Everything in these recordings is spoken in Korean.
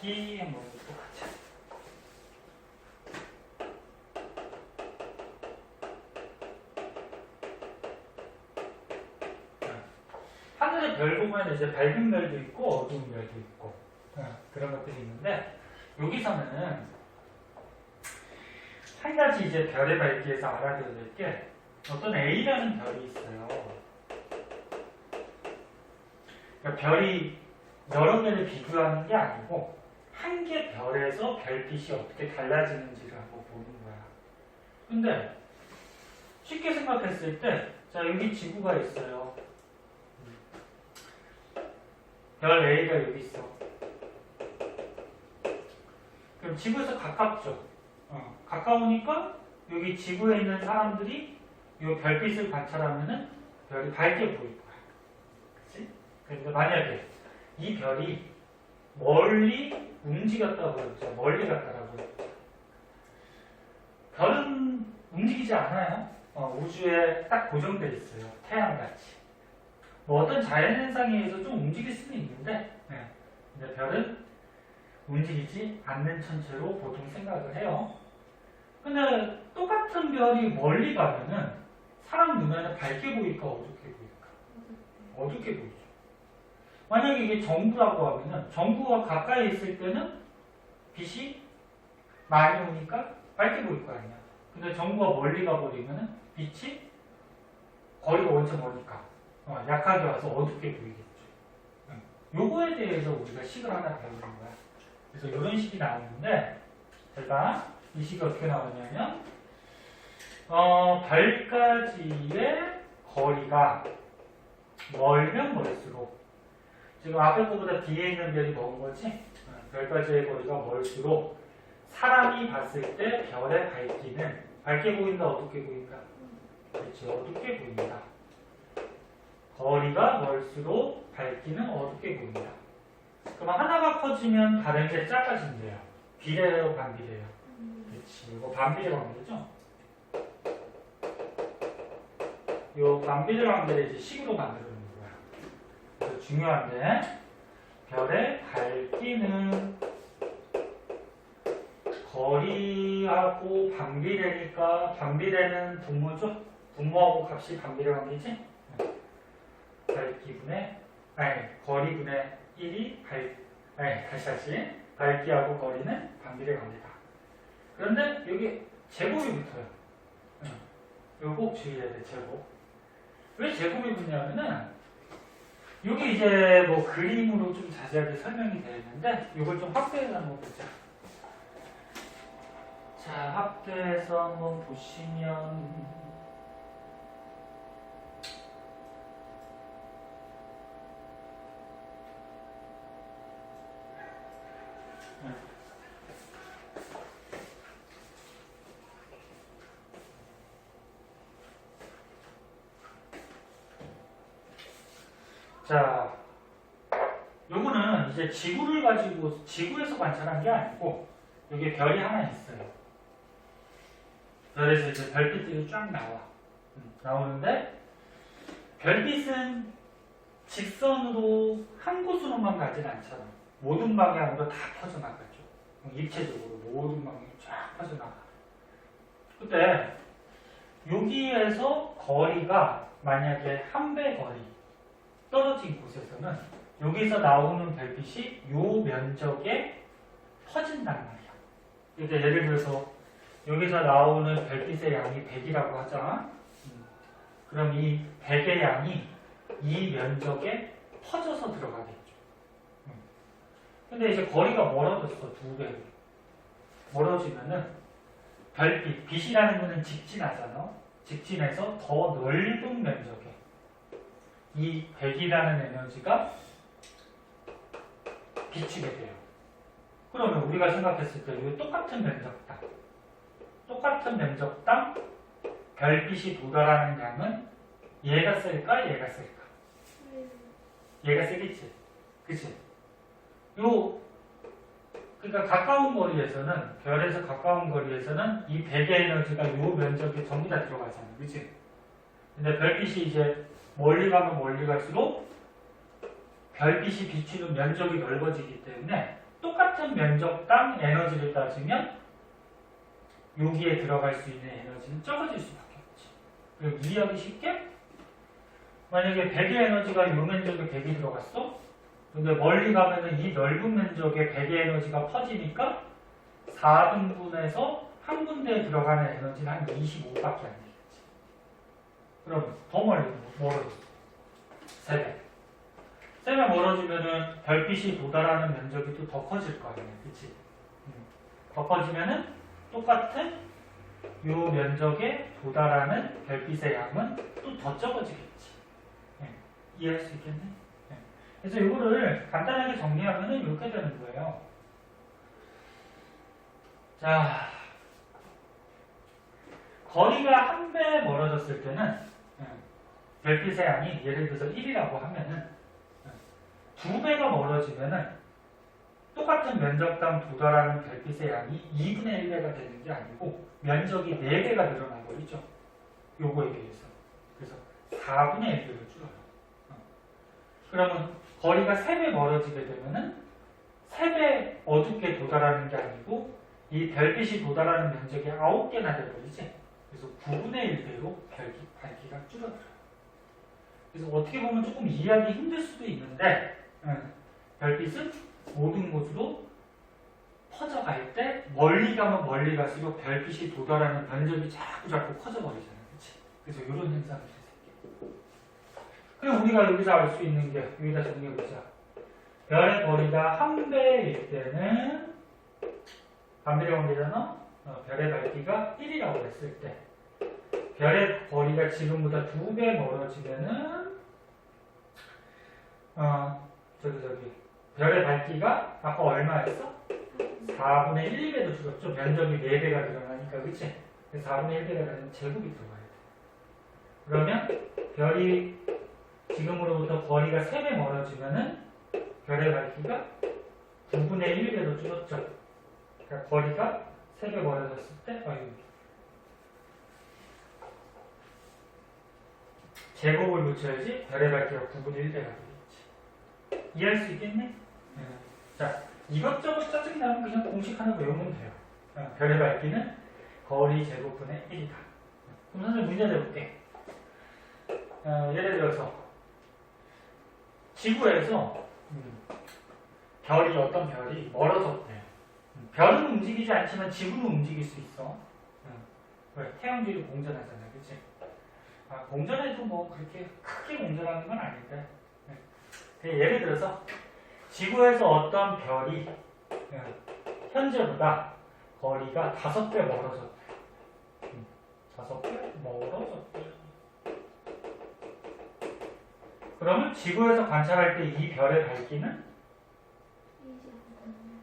밝기 한번 똑같이. 하늘의 별 보면 이제 밝은 별도 있고 어두운 별도 있고 그런 것들이 있는데 여기서는 한 가지 이제 별의 밝기에서 알아둬야 될 게 어떤 A라는 별이 있어요. 그러니까 별이 여러 개를 비교하는 게 아니고 한 개 별에서 별빛이 어떻게 달라지는지를 한번 보는 거야. 근데 쉽게 생각했을 때 자 여기 지구가 있어요. 별 A가 여기 있어. 그럼 지구에서 가깝죠. 가까우니까 여기 지구에 있는 사람들이 이 별빛을 관찰하면은 별이 밝게 보일 거야. 그치? 그런데 만약에 이 별이 멀리 움직였다고 그랬죠. 멀리 갔다라고 그랬죠. 별은 움직이지 않아요. 우주에 딱 고정되어 있어요. 태양같이. 뭐 어떤 자연현상에 의해서 좀 움직일 수는 있는데, 근데 별은 움직이지 않는 천체로 보통 생각을 해요. 근데 똑같은 별이 멀리 가면은 사람 눈에는 밝게 보일까, 어둡게 보일까? 어둡게 보이죠. 만약에 이게 정부라고 하면은 정부가 가까이 있을 때는 빛이 많이 오니까 밝게 보일 거 아니야. 근데 정부가 멀리 가버리면은 빛이 거리가 원체 머니까 약하게 와서 어둡게 보이겠죠. 요거에 대해서 우리가 식을 하나 배우는 거야. 그래서 이런 식이 나오는데 제가 이 식이 어떻게 나오냐면 별까지의 거리가 멀면 멀수록 지금 앞에 거보다 뒤에 있는 별이 먼 거지? 별까지의 거리가 멀수록 사람이 봤을 때 별의 밝기는 밝게 보인다, 어둡게 보인다? 그렇지, 어둡게 보인다. 거리가 멀수록 밝기는 어둡게 보인다. 그럼 하나가 커지면 다른 게 작아진대요. 비례해요, 반비례해요? 그렇지, 이거 반비례 관계죠? 이 반비례 관계를 이제 식으로 만들어 놓은 거야. 그래서 중요한데 별의 밝기는 거리하고 반비례니까 반비례는 분모죠? 분모하고 값이 반비례 관계지? 밝기분의 거리분의 1이 다시 밝기하고 거리는 반비례 관계다. 그런데 여기 제곱이 붙어요. 이거 꼭 주의해야 돼. 제곱. 왜 제곱이 붙냐면은 여기 이제 뭐 그림으로 좀 자세하게 설명이 되어 있는데 이걸 좀 확대해서 한번 보자. 자, 확대해서 한번 보시면 자, 요거는 이제 지구를 가지고 지구에서 관찰한 게 아니고 여기 별이 하나 있어요. 별에서 이제 별빛들이 쫙 나오는데 별빛은 직선으로 한 곳으로만 가진 않잖아. 모든 방향으로 다 퍼져나가죠. 입체적으로 모든 방향이 쫙 퍼져나가. 그때 여기에서 거리가 만약에 한 배 거리 떨어진 곳에서는 여기서 나오는 별빛이 요 면적에 퍼진단 말이야. 그러니까 예를 들어서 여기서 나오는 별빛의 양이 100이라고 하자. 그럼 이 100의 양이 이 면적에 퍼져서 들어가겠죠. 근데 이제 거리가 멀어졌어. 2배로. 멀어지면은 별빛, 빛이라는 거는 직진하잖아. 직진해서 더 넓은 면적에 이 100이라는 에너지가 비추게 돼요. 그러면 우리가 생각했을 때 이거 똑같은 면적당 별빛이 도달하는 양은 얘가 셀까? 얘가 셀까? 얘가 세겠지. 그치? 그러니까 가까운 거리에서는, 별에서 가까운 거리에서는 이 100의 에너지가 요 면적에 전부 다 들어가잖아. 그치? 근데 별빛이 이제 멀리 가면 멀리 갈수록 별빛이 비추는 면적이 넓어지기 때문에 똑같은 똑같은 면적당 에너지를 따지면 여기에 들어갈 수 있는 에너지는 적어질 수밖에 없지. 그리고 이해하기 쉽게 만약에 100의 에너지가 이 면적에 100이 들어갔어? 근데 멀리 가면은 이 넓은 면적에 100의 에너지가 퍼지니까 4등분해서 한 군데에 들어가는 에너지는 한 25밖에 안 되겠지. 그럼 더 멀어졌어. 3배. 3배 멀어지면은 별빛이 도달하는 면적이 또 더 커질 거 아니야. 그치? 더 커지면은 똑같은 이 면적에 도달하는 별빛의 양은 또 더 적어지겠지. 이해할 수 있겠네? 그래서 이거를 간단하게 정리하면은 이렇게 되는 거예요. 자, 거리가 한 배 멀어졌을 때는 별빛의 양이 예를 들어서 1이라고 하면은 2배가 멀어지면은 똑같은 면적당 도달하는 별빛의 양이 2분의 1배가 되는 게 아니고 면적이 4배가 늘어난 거죠. 요거에 비해서. 그래서 4분의 1배로 줄어요. 그러면 거리가 3배 멀어지게 되면은 3배 어둡게 도달하는 게 아니고 이 별빛이 도달하는 면적이 9개나 되버리지. 그래서 9분의 1배로 밝기가 줄어들어요. 그래서 어떻게 보면 조금 이해하기 힘들 수도 있는데 별빛은 모든 곳으로 퍼져갈 때 멀리 가면 멀리 갈수록 별빛이 도달하는 면적이 자꾸 커져버리잖아요. 그치? 그래서 이런 현상이 생겨요. 그럼 우리가 여기서 알 수 있는 게 여기다 정리해보자. 별의 거리가 1배일 때는 반비례 관계잖아. 별의 밝기가 1이라고 했을 때 별의 거리가 지금보다 2배 멀어지면은 별의 밝기가 아까 얼마였어? 4분의 1배도 줄었죠. 면적이 4배가 늘어나니까 그치? 4분의 1배가 되는 제곱이 들어가야 돼. 그러면 별이 지금으로부터 거리가 3배 멀어지면은 별의 밝기가 9분의 1배로 줄었죠. 그러니까 거리가 3배 멀어졌을 때 제곱을 붙여야지 별의 밝기가 9분의 1배가 되겠지. 이해할 수 있겠니? 자, 이것저것 짜증나면 그냥 공식 하나 외우면 돼요. 별의 밝기는 거리 제곱분의 1이다. 그럼 선생님 문제 내볼게. 예를 들어서 지구에서 별이 어떤 별이 멀어졌대. 별은 움직이지 않지만 지구는 움직일 수 있어. 왜? 태양질이 공전하잖아, 그치? 공전해도 뭐 그렇게 크게 공전하는 건 아닌데. 예를 들어서 지구에서 어떤 별이 현재보다 거리가 5배 멀어졌대. 5배 멀어졌대. 그러면 지구에서 관찰할 때 이 별의 밝기는?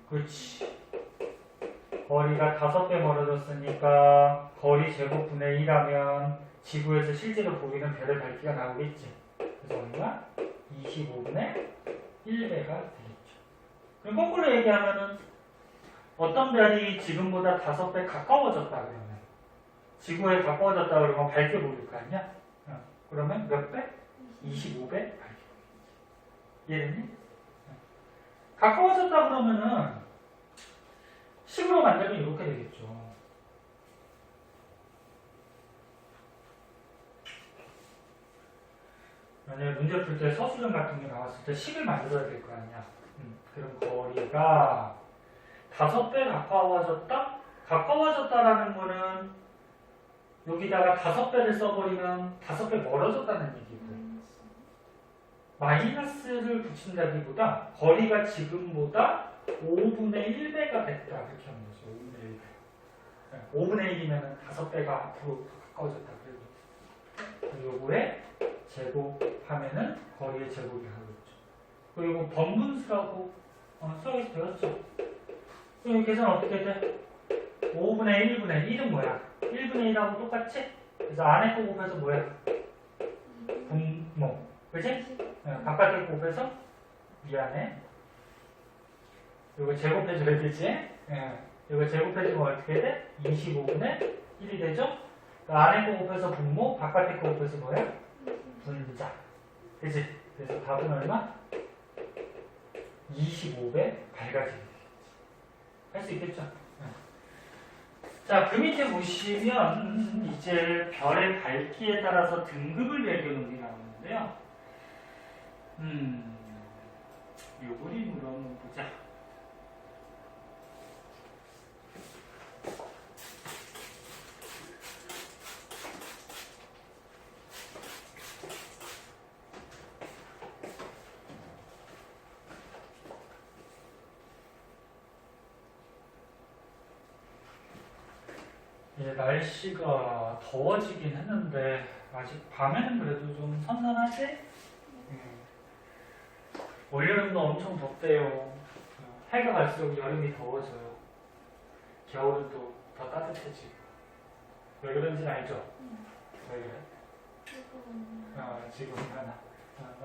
그렇지. 거리가 5배 멀어졌으니까 거리 제곱분의 2라면 지구에서 실제로 보이는 별의 밝기가 나오겠지. 그래서 얼마? 25분의 1배가 되겠죠. 그럼 거꾸로 얘기하면은 어떤 별이 지금보다 5배 가까워졌다 그러면 지구에 가까워졌다 그러면 밝게 보일 거 아니야? 그러면 몇 배? 25배 밝게 보이겠지. 이해됐니? 가까워졌다 그러면은 식으로 만들면 이렇게 되겠죠. 만약에 문제 풀 때 서술형 같은 게 나왔을 때 식을 만들어야 될 거 아니야. 그럼 거리가 5배 가까워졌다? 가까워졌다라는 거는 여기다가 5배를 써버리면 5배 멀어졌다는 얘기고 마이너스를 붙인다기보다 거리가 지금보다 5분의 1배가 됐다 이렇게 하는 거죠. 5분의 1배. 5분의 1이면 5배가 앞으로 가까워졌다. 그리고 요거에 제곱하면은 거리의 제곱이 하겠죠. 그리고 번분수라고 수학에서 배웠죠. 그럼 계산 어떻게 돼? 5분의 1분의 1은 뭐야? 1분의 1하고 똑같지? 그래서 안에 거 곱해서 뭐야? 분모. 그치? 바깥에 곱해서 미안해. 이거 제곱해줘야 되지? 이거 제곱해주면 어떻게 돼? 25분의 1이 되죠? 그 안에 거 곱해서 분모, 바깥에 거 곱해서 뭐야? 분자. 그치? 그래서 답은 얼마? 25배 밝아지게 되겠지. 할 수 있겠죠? 네. 자, 그 밑에 보시면 이제 별의 밝기에 따라서 등급을 매겨놓은 게 나오는데요. 요 그림으로 한번 보자. 이제 날씨가 더워지긴 했는데 아직 밤에는 그래도 좀 선선하지? 올여름도 엄청 덥대요. 해가 갈수록 여름이 더워져요. 겨울은 또 더 따뜻해지고. 왜 그런지 알죠? 왜 그래? 지구온난화.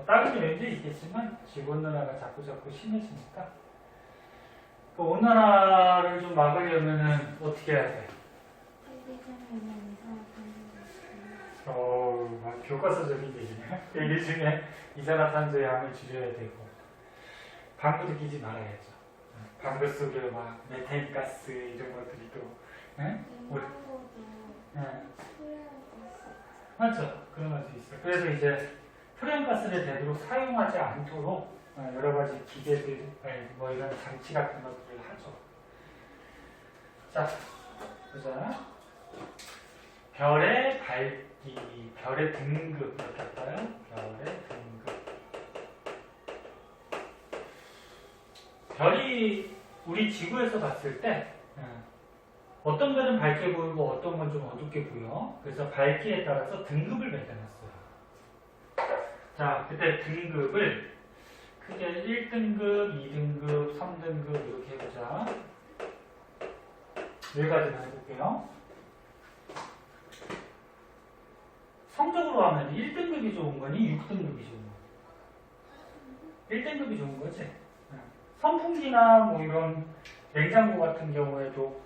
다른原因도 있겠지만 지구온난화가 자꾸 심해지니까 그 온난화를 좀 막으려면은 어떻게 해야 돼? 교과서적인 얘기네. 얘기 중에 이산화탄소의 양을 줄여야 되고 방구도 끼지 말아야죠. 방구 속에 막 메탄 가스 이런 것들이 또 맞죠? 그런 것도 있어요. 그래서 이제 프레온가스를 되도록 사용하지 않도록 여러 가지 기계들, 뭐 이런 장치 같은 것들을 하죠. 자, 보자. 별의 밝기, 별의 등급 이렇게 할까요? 별의 등급. 별이 우리 지구에서 봤을 때 어떤 별은 밝게 보이고 어떤 건 좀 어둡게 보여. 그래서 밝기에 따라서 등급을 매겨놨어요. 자, 그때 등급을 크게 1등급, 2등급, 3등급 이렇게 해보자. 여기까지만 해볼게요. 성적으로 하면 1등급이 좋은 거니 6등급이 좋은 거니? 1등급이 좋은 거지. 선풍기나 뭐 이런 냉장고 같은 경우에도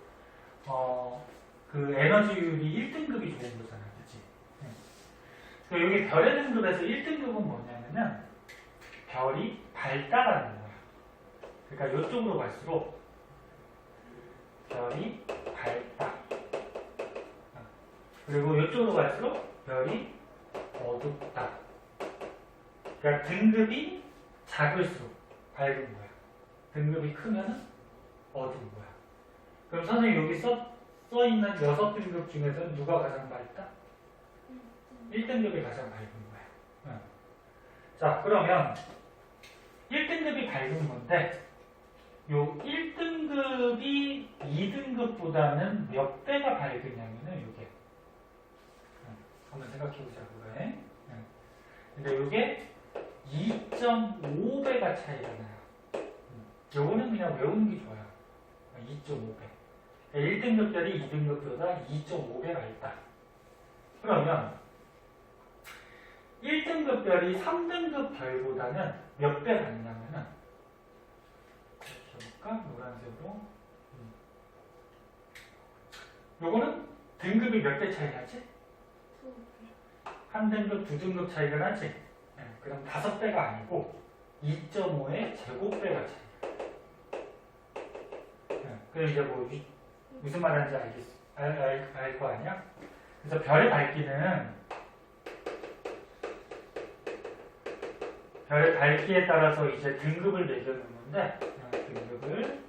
그 에너지율이 1등급이 좋은 거잖아. 그치? 여기 별의 등급에서 1등급은 뭐냐면은 별이 밝다라는 거야. 그러니까 이쪽으로 갈수록 별이 밝다. 그리고 이쪽으로 갈수록 별이 어둡다. 그러니까 등급이 작을수록 밝은 거야. 등급이 크면 어두운 거야. 그럼 선생님 여기 써있는 6등급 중에서 누가 가장 밝다? 1등급이 가장 밝은 거야. 자, 그러면 1등급이 밝은 건데 요 1등급이 2등급보다는 몇 배가 밝으냐면은 요게 한번 생각해보자. 그래. 근데 요게 2.5배가 차이가 나요. 요거는 그냥 외우는 게 좋아요. 2.5배. 1등급 별이 2등급보다 2.5배가 있다. 그러면 1등급 별이 3등급 별보다는 몇 배 같냐면은 이렇게 해볼까? 노란색으로. 요거는 등급이 몇 배 차이 나지? 한 등급, 두 등급 차이가 나지? 그럼 5배가 아니고 2.5의 제곱배가 차이가. 그럼 이제 뭐 무슨 말하는지 알 거 아니야? 그래서 별의 밝기는 별의 밝기에 따라서 이제 등급을 매겨놓는데 등급을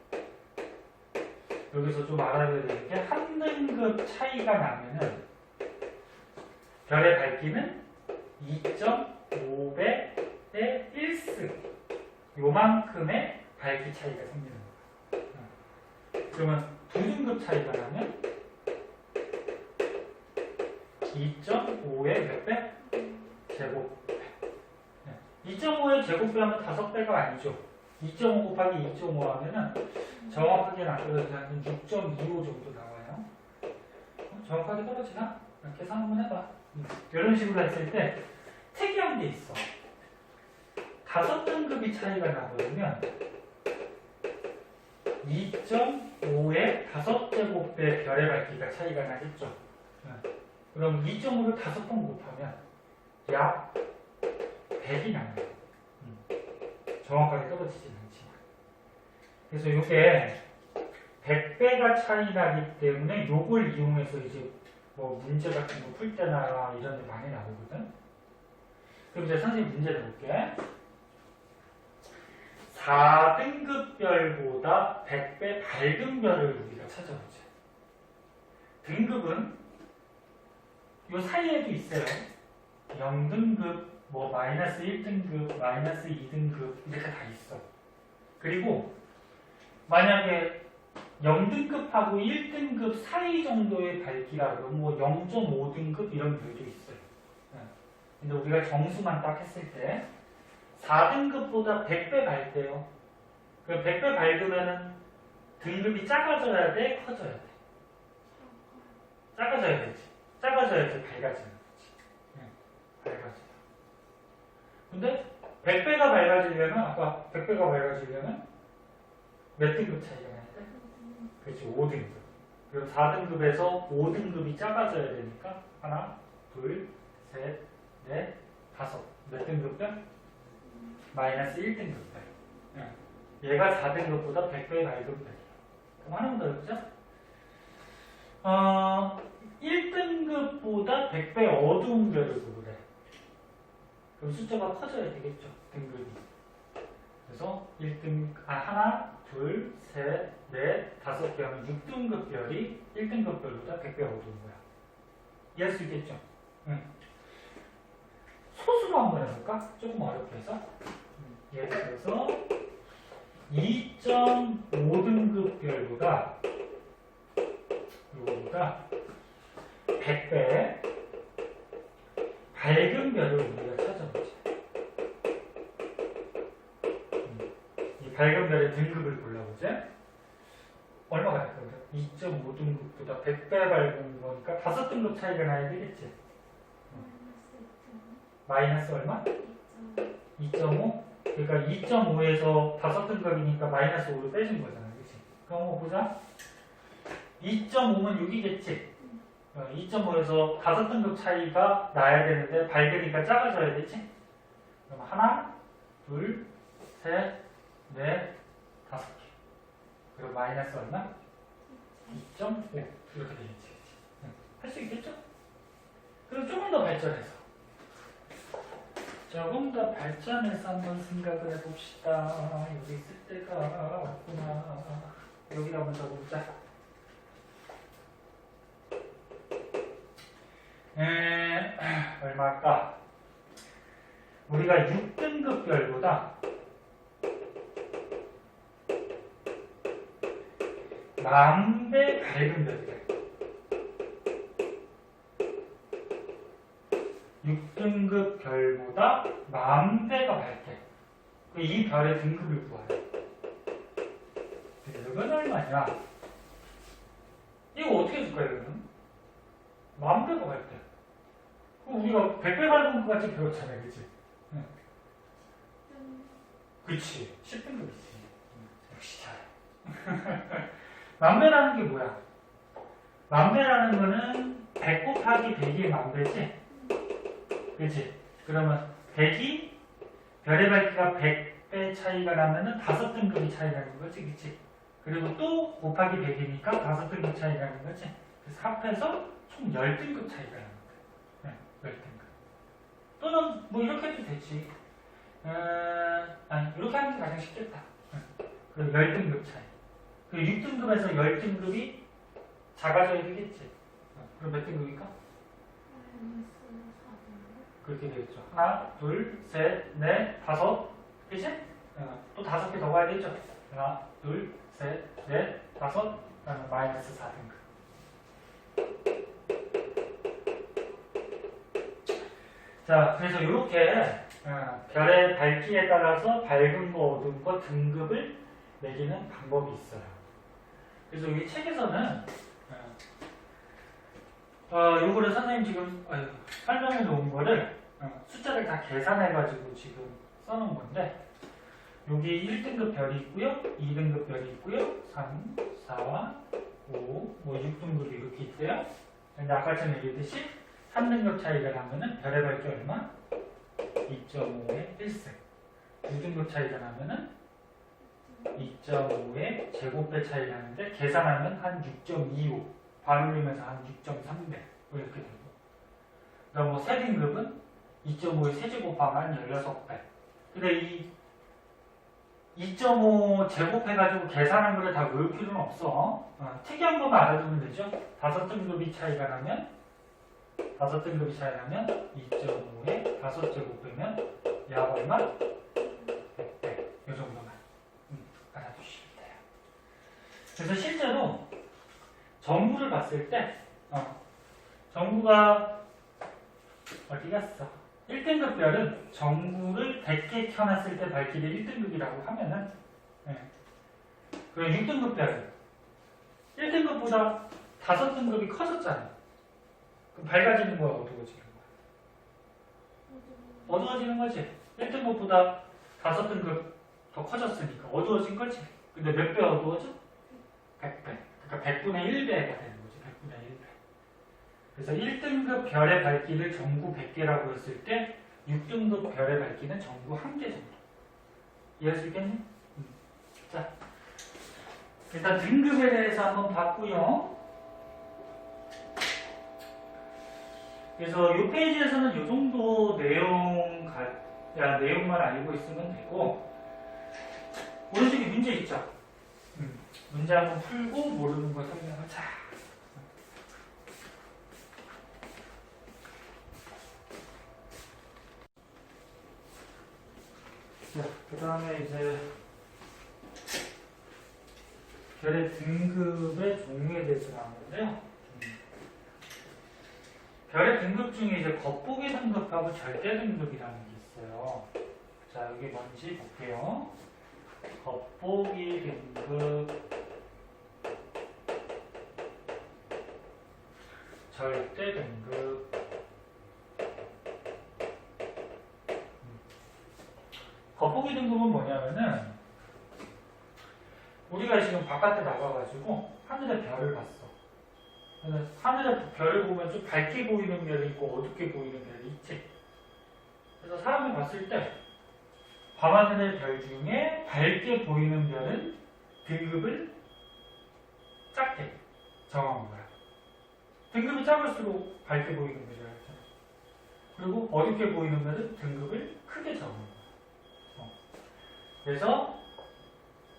여기서 좀 알아야 되는 게 한 등급 차이가 나면은 별의 밝기는 2.5배의 1승 요만큼의 밝기 차이가 생기는 거예요. 그러면 2등급 차이가 나면 2.5의 몇 배? 제곱배. 2.5의 제곱배 하면 5배가 아니죠. 2.5 곱하기 2.5 하면은 정확하게는 안 떨어지지 한 6.25 정도 나와요. 정확하게 떨어지나? 계산 한번 해봐. 이런 식으로 했을 때 특이한 게 있어. 5등급이 차이가 나버리면 2.5의 5제곱배 별의 밝기가 차이가 나겠죠. 그럼 2.5를 5번 곱하면 약 100이 나와요. 정확하게 떨어지진 않지만. 그래서 이게 100배가 차이 나기 때문에 요걸 이용해서 이제 뭐 문제 같은 거 풀 때나 이런 데 많이 나오거든. 그럼 이제 선생님 문제 내볼게. 4등급별보다 100배 밝은 별을 우리가 찾아보자. 등급은 요 사이에도 있어요. 0등급, 뭐 마이너스 1등급, 마이너스 2등급 이렇게 다 있어. 그리고 만약에 0등급하고 1등급 사이 정도의 밝기라 그러면 뭐 0.5등급 이런 별도 있어요. 근데 우리가 정수만 딱 했을 때 4등급보다 100배 밝대요. 그 100배 밝으면은 등급이 작아져야 돼, 커져야 돼? 작아져야 되지. 작아져야지 밝아지는 거지. 밝아져. 근데 100배가 밝아지려면 아까 100배가 밝아지려면 몇 등급 차이가 나야 돼? 그렇지, 5등급. 그럼 4등급에서 5등급이 작아져야 되니까 하나, 둘, 셋, 넷, 다섯. 몇 등급별? 마이너스 1등급별. 얘가 4등급보다 100배 밝은 별이야. 그럼 하나만 더 해보자. 1등급보다 100배 어두운 별을 보래. 그럼 숫자가 커져야 되겠죠, 등급이. 그래서 1등, 하나, 둘, 셋, 넷, 다섯 개 하면 6등급 별이 1등급 별보다 100배 어두운 거야. 이해할 수 있겠죠? 응. 소수로 한번 해볼까? 조금 어렵게 해서. 예를 들어서 2.5등급 별보다 이거보다 100배 밝은 별을 우리가 찾아보자. 이 밝은 별의 등급을 골라보자. 얼마가 될까요? 2.5등급보다 100배 밝은 거니까 5등급 차이가 나야 되겠지? 마이너스 얼마? 2.5? 그러니까 2.5에서 5등급이니까 마이너스 5를 빼준 거잖아. 그치? 그럼 한번 보자. 2.5면 6이겠지? 2.5에서 5등급 차이가 나야 되는데 밝으니까 작아져야 되지? 그럼 하나, 둘, 셋, 넷, 다섯 개. 그리고 마이너스 얼마? 2.5 이렇게 되겠지. 할 수 있겠죠? 그럼 조금 더 발전해서 한번 생각을 해봅시다. 여기 있을 때가 없구나. 여기다 한번 적어보자. 얼마일까? 우리가 6등급 별보다 10,000배 밝은 별이래. 6등급 별보다 10,000배가 밝대. 이 별의 등급을 구하래. 이건 얼마냐? 이거 어떻게 줄까, 이거는? 10,000배가 밝대. 그럼 우리가 100배 밝은 것 같이 배웠잖아요, 그치? 응. 그치. 10등급이지. 역시 잘해. 10,000배라는 게 뭐야? 10,000배라는 거는 100 곱하기 100이 10,000배지? 그치? 그러면 100이 별의 밝기가 100배 차이가 나면은 5등급이 차이 나는 거지, 그치? 그리고 또 곱하기 100이니까 5등급 차이 나는 거지? 그래서 합해서 총 10등급 차이가 나는 거야. 네, 10등급. 또는 뭐 이렇게 해도 되지. 아니, 이렇게 하는 게 가장 쉽겠다. 그 10등급 차이. 그 6등급에서 10등급이 작아져야 되겠지. 그럼 몇 등급일까? 그렇게 되겠죠. 하나, 둘, 셋, 넷, 다섯. 그치? 또 5개 더 가야겠죠. 하나, 둘, 셋, 넷, 다섯. 그다음에 마이너스 4등급. 자, 그래서 이렇게 별의 밝기에 따라서 밝은 거, 어두운 거 등급을 매기는 방법이 있어요. 그래서 여기 책에서는 요거를 선생님 지금 설명해 놓은 거를 숫자를 다 계산해 가지고 지금 써놓은 건데 여기 1등급 별이 있고요, 2등급 별이 있고요, 3, 4, 5, 뭐 6등급이 이렇게 있대요. 근데 아까 전에 얘기했듯이 3등급 차이가 나면은 별의 밝기 얼마? 2.5의 1승. 2등급 차이가 나면은 2.5의 제곱배 차이 나는데 계산하면 한 6.25, 반올리면서 한 6.3배 이렇게 되고, 그다음 뭐 세등급은 2.5의 세제곱하면 16배. 근데 이 2.5 제곱해가지고 계산한 거를 다 외울 필요는 없어. 특이한 것만 알아두면 되죠. 5등급이 차이가 나면 2.5에 5제곱배면 약 얼마? 100배. 이 정도만 알아두시면 돼요. 그래서 실제로 정구를 봤을 때 정구가 어디 갔어? 1등급 별은 전구를 100개 켜놨을 때 밝기를 1등급이라고 하면은, 그럼 6등급 별은 1등급보다 5등급이 커졌잖아요. 그럼 밝아지는 거야, 어두워지는 거야? 어두워지는 거지. 1등급보다 5등급 더 커졌으니까 어두워진 거지. 근데 몇 배 어두워져? 100배. 그러니까 100분의 1배가 되는 거지. 100분의 1배. 그래서 1등급 별의 밝기를 전구 100개라고 했을 때 6등급 별의 밝기는 전구 1개 정도. 이해할 수 있겠니? 자, 일단 등급에 대해서 한번 봤고요. 그래서 이 페이지에서는 이 정도 내용만 알고 있으면 되고, 오른쪽에 문제 있죠? 문제 한번 풀고 모르는 거 설명하자. 자, 그 다음에 이제 별의 등급의 종류에 대해서 나오는데요. 별의 등급 중에 이제 겉보기 등급하고 절대 등급이라는 게 있어요. 자, 여기 뭔지 볼게요. 겉보기 등급, 절대 등급. 겉보기 등급은 뭐냐면은, 우리가 지금 바깥에 나가가지고 하늘의 별을 봤어. 하늘의 별을 보면 좀 밝게 보이는 별이 있고 어둡게 보이는 별이 있지. 그래서 사람이 봤을 때 밤하늘의 별 중에 밝게 보이는 별은 등급을 작게 정한 거야. 등급이 작을수록 밝게 보이는 별이 알잖아. 그리고 어둡게 보이는 별은 등급을 크게 정한 거야. 그래서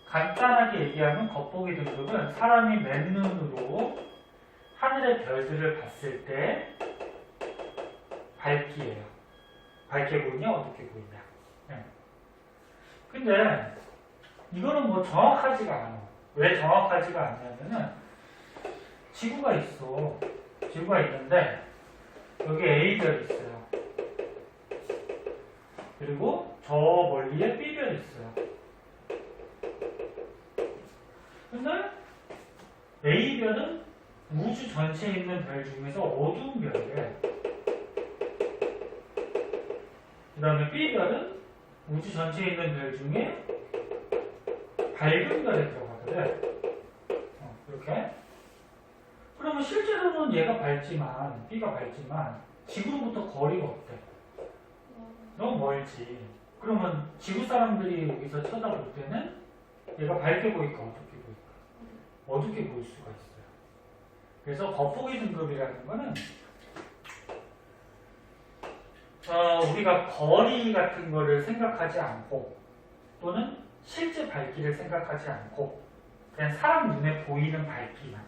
간단하게 얘기하면 겉보기 등급은 사람이 맨눈으로 하늘의 별들을 봤을 때 밝기예요. 밝게 보이냐 어둡게 보이냐. 근데 이거는 뭐 정확하지가 않아. 왜 정확하지가 않냐면은 지구가 있어. 지구가 있는데 여기 A별이 있어요. 그리고 저 멀리에 B별이 있어요. 근데 A별은 우주 전체에 있는 별 중에서 어두운 별이래. 그 다음에 B별은 우주 전체에 있는 별 중에 밝은 별에 들어가더래. 이렇게. 그러면 실제로는 얘가 밝지만, B가 밝지만 지구로부터 거리가 어때? 너무 멀지. 그러면 지구 사람들이 여기서 쳐다볼 때는 얘가 밝게 보일까 어둡게 보일까? 어둡게 보일 수가 있어요. 그래서 겉보기 등급이라는 거는 우리가 거리 같은 거를 생각하지 않고 또는 실제 밝기를 생각하지 않고 그냥 사람 눈에 보이는 밝기만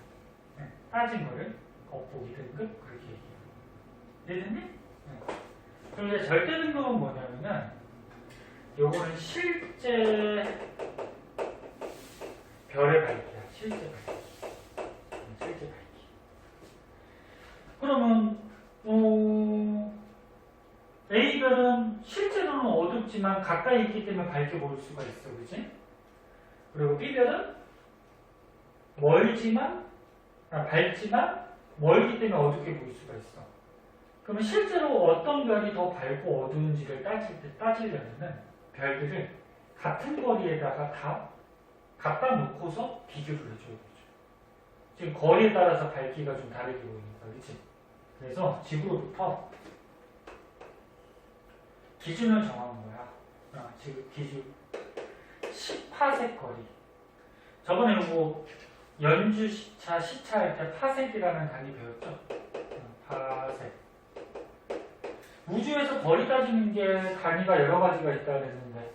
따진 거를 겉보기 등급 그렇게 얘기해요. 이해됐니? 그럼 이제 절대 등급은 뭐냐면은 요거는 실제 별의 밝기야. 실제 밝기. 실제 밝기. 그러면 A별은 실제로는 어둡지만 가까이 있기 때문에 밝게 보일 수가 있어. 그치? 그리고 B별은 밝지만 멀기 때문에 어둡게 보일 수가 있어. 그러면 실제로 어떤 별이 더 밝고 어두운지를 따지려면은 별들을 같은 거리에다가 다 갖다 놓고서 비교를 해줘야 되죠. 지금 거리에 따라서 밝기가 좀 다르게 보이니까, 그렇지? 그래서 지구로부터 기준을 정한 거야. 지금 기준 10파색 거리. 저번에 요거 연주 시차, 시차할 때 파색이라는 단위 배웠죠? 파색. 우주에서 거리 따지는 게 단위가 여러 가지가 있다 그랬는데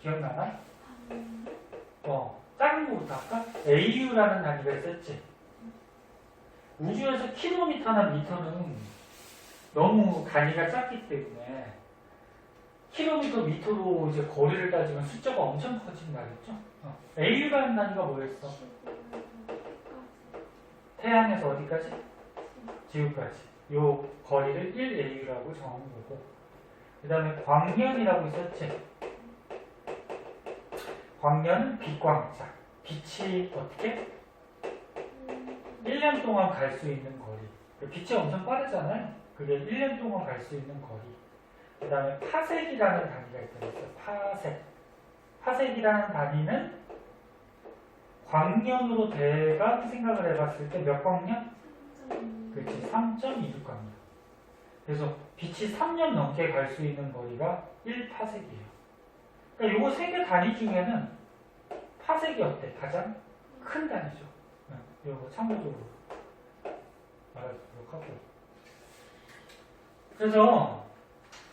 기억나나? 작은 거부터 할까? AU라는 단위가 있었지. 우주에서 킬로미터나 미터는 너무 단위가 작기 때문에 킬로미터, 미터로 이제 거리를 따지면 숫자가 엄청 커진다 그랬죠? AU라는 단위가 뭐였어? 태양에서 어디까지? 지구까지. 요 거리를 1AU라고 정하는 거고, 그 다음에 광년이라고 있었지? 광년은 빛광자. 빛이 어떻게? 1년 동안 갈 수 있는 거리. 빛이 엄청 빠르잖아요. 그게 1년 동안 갈 수 있는 거리. 그 다음에 파색이라는 단위가 있어요. 파색. 파색이라는 단위는 광년으로 대강 생각을 해봤을 때 몇 광년? 그렇지, 3.26광년. 그래서 빛이 3년 넘게 갈 수 있는 거리가 1파색이에요. 그러니까 요거 세 개 단위 중에는 파색이 어때? 가장 큰 단위죠. 요거 참고적으로 말하도록 하고. 그래서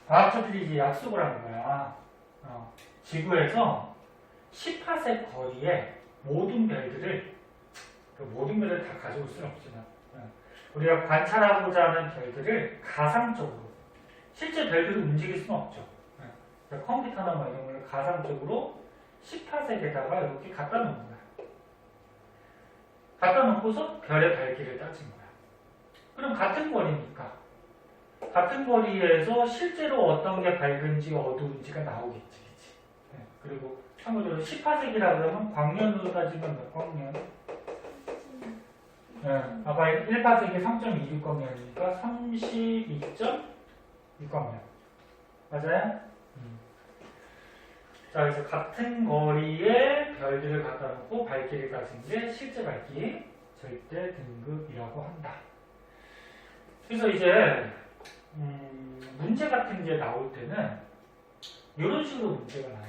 과학자들이 이제 약속을 한 거야. 지구에서 10파색 거리의 모든 별들을, 모든 별을 다 가져올 수는 없지만, 우리가 관찰하고자 하는 별들을 가상적으로, 실제 별들을 움직일 수는 없죠. 컴퓨터나 뭐 이런 걸 가상적으로 10파색에다가 이렇게 갖다 놓은 거야. 갖다 놓고서 별의 밝기를 따진 거야. 그럼 같은 거리니까 같은 거리에서 실제로 어떤 게 밝은지 어두운지가 나오겠지. 그치? 그리고 참고적으로 10파색이라 그러면 광년으로 따지면 몇 광년? 아까 1파색이 3.26광년이니까 32.6광년. 맞아요? 자, 그래서 같은 거리에 별들을 갖다 놓고 밝기를 따진 게 실제 밝기, 절대 등급이라고 한다. 그래서 이제 문제 같은 게 나올 때는 이런 식으로 문제가 나와요.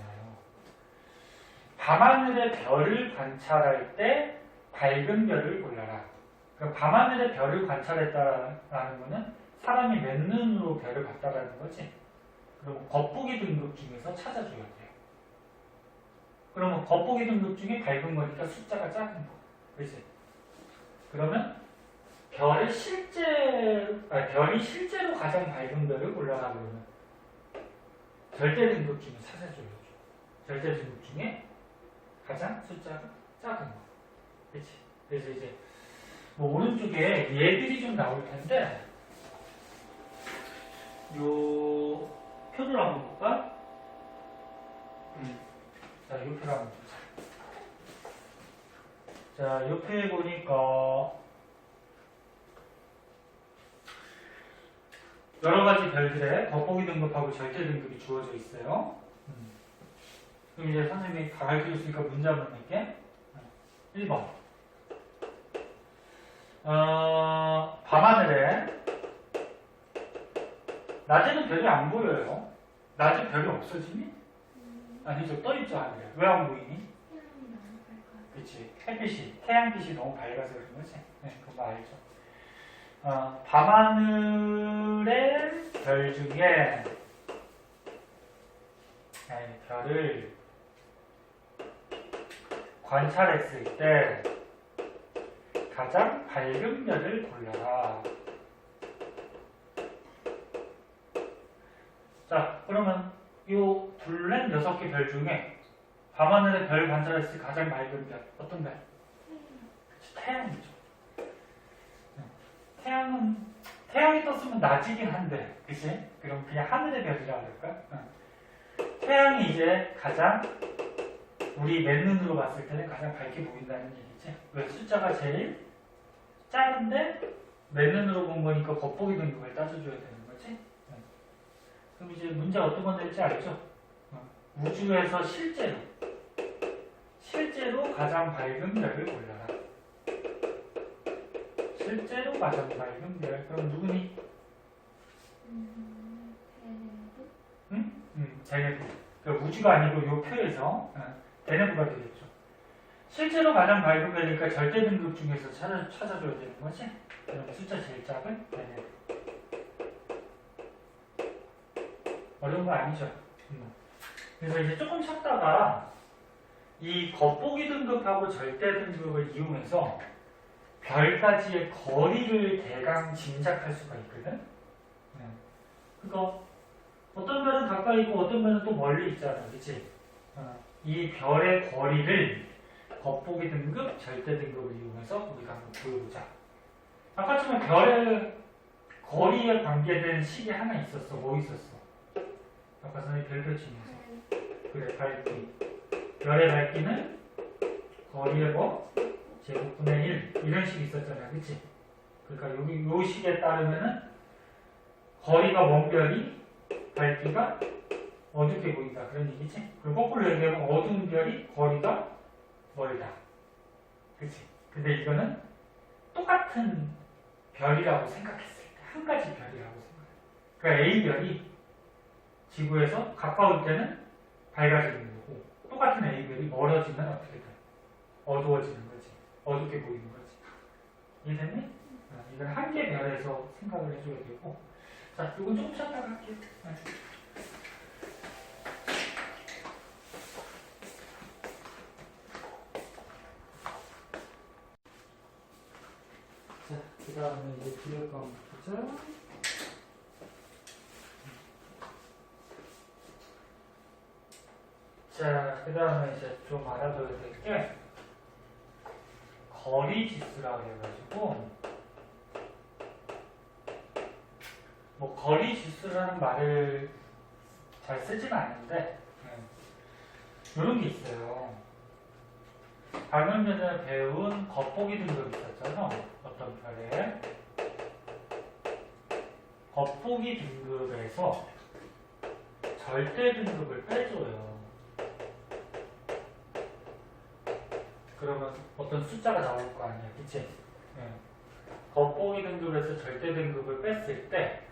밤하늘의 별을 관찰할 때 밝은 별을 골라라. 그러니까 밤하늘의 별을 관찰했다라는 거는 사람이 맨눈으로 별을 봤다라는 거지. 그럼 겉보기 등급 중에서 찾아줘야 돼요. 그러면 겉보기 등급 중에 밝은 거니까 숫자가 작은 거. 그렇지? 그러면 별이 실제로 가장 밝은 별을 골라라 그러면 절대 등급 중에 찾아줘야죠. 절대 등급 중에 가장 숫자가 작은 거. 그렇지? 그래서 이제 뭐 오른쪽에 예들이 좀 나올 텐데 요 표를 한번 볼까? 자, 요 표를 한번 보자. 자, 요 표에 보니까 여러 가지 별들의 겉보기 등급하고 절대 등급이 주어져 있어요. 그럼 이제 선생님이 다 가르쳐줬으니까 문제 한번 낼게. 1번. 밤하늘에 낮에는 별이 안 보여요. 낮에 별이 없어지니? 아니죠. 떠있죠, 하늘에. 왜 안 보이니? 그치. 햇빛이, 태양빛이 너무 밝아서 그런 거지. 네, 그거 알죠. 밤하늘의 별 중에 별을 관찰했을 때 가장 밝은 별을 골라라. 자, 그러면 요 둘넷 6개 별 중에 밤하늘의 별 관찰했을 때 가장 밝은 별 어떤 별? 그치, 태양이죠. 태양이 떴으면 낮이긴 한데, 그치? 그럼 그냥 하늘의 별이라고 할까? 태양이 이제 가장 우리 맨눈으로 봤을 때는 가장 밝게 보인다는 얘기지. 왜? 숫자가 제일 작은데 맨눈으로 본 거니까 겉보기 등급을 따져줘야 되는 거지. 그럼 이제 문제 어떤 건 될지 알죠? 우주에서 실제로 가장 밝은 별을 골라라. 실제로 가장 밝은 별. 그럼 누구니? 베네두? 베네두. 그러니까 우주가 아니고 요 표에서 N가 되겠죠. 실제로 가장 밝은 별이니까 절대 등급 중에서 찾아줘야 되는 거지. 그럼 숫자 제일 작은 N. 어려운 거 아니죠. 그래서 이제 조금 찾다가 이 겉보기 등급하고 절대 등급을 이용해서 별까지의 거리를 대강 짐작할 수가 있거든. 그러니까 어떤 별은 가까이 있고 어떤 별은 또 멀리 있잖아, 그렇지? 이 별의 거리를 겉보기 등급, 절대 등급을 이용해서 우리가 한번 보여보자. 아까처럼 별의 거리에 관계된 식이 하나 있었어. 뭐 있었어? 아까 선생님 별표치면서 그래, 밝기. 별의 밝기는 거리의 뭐? 제곱분의 1 이런 식이 있었잖아, 그치? 그러니까 여기 요 식에 따르면은 거리가 먼 별이 밝기가 어둡게 보인다 그런 얘기지? 그리고 거꾸로 얘기하면 어두운 별이 거리가 멀다, 그치? 근데 이거는 똑같은 별이라고 생각했을 때 한 가지 별이라고 생각해. 그러니까 A별이 지구에서 가까울 때는 밝아지는 거고 똑같은 A별이 멀어지면 어떻게 돼? 어두워지는 거지. 어둡게 보이는 거지. 이해됐니? 이건 한 개 별에서 생각을 해줘야 되고. 자, 이건 조금 쉬었다가 할게요. 자, 그 다음에 이제 뒤에 거 보자. 자, 그 다음에 이제 좀 알아둬야 될 게 거리 지수라고 해가지고 뭐 거리 지수라는 말을 잘 쓰지는 않는데 이런 게 있어요. 방금 전에 배운 겉보기 등급 있었잖아. 어떤 별에 겉보기 등급에서 절대 등급을 빼줘요. 그러면 어떤 숫자가 나올 거 아니야, 그치? 겉보기 등급에서 절대 등급을 뺐을 때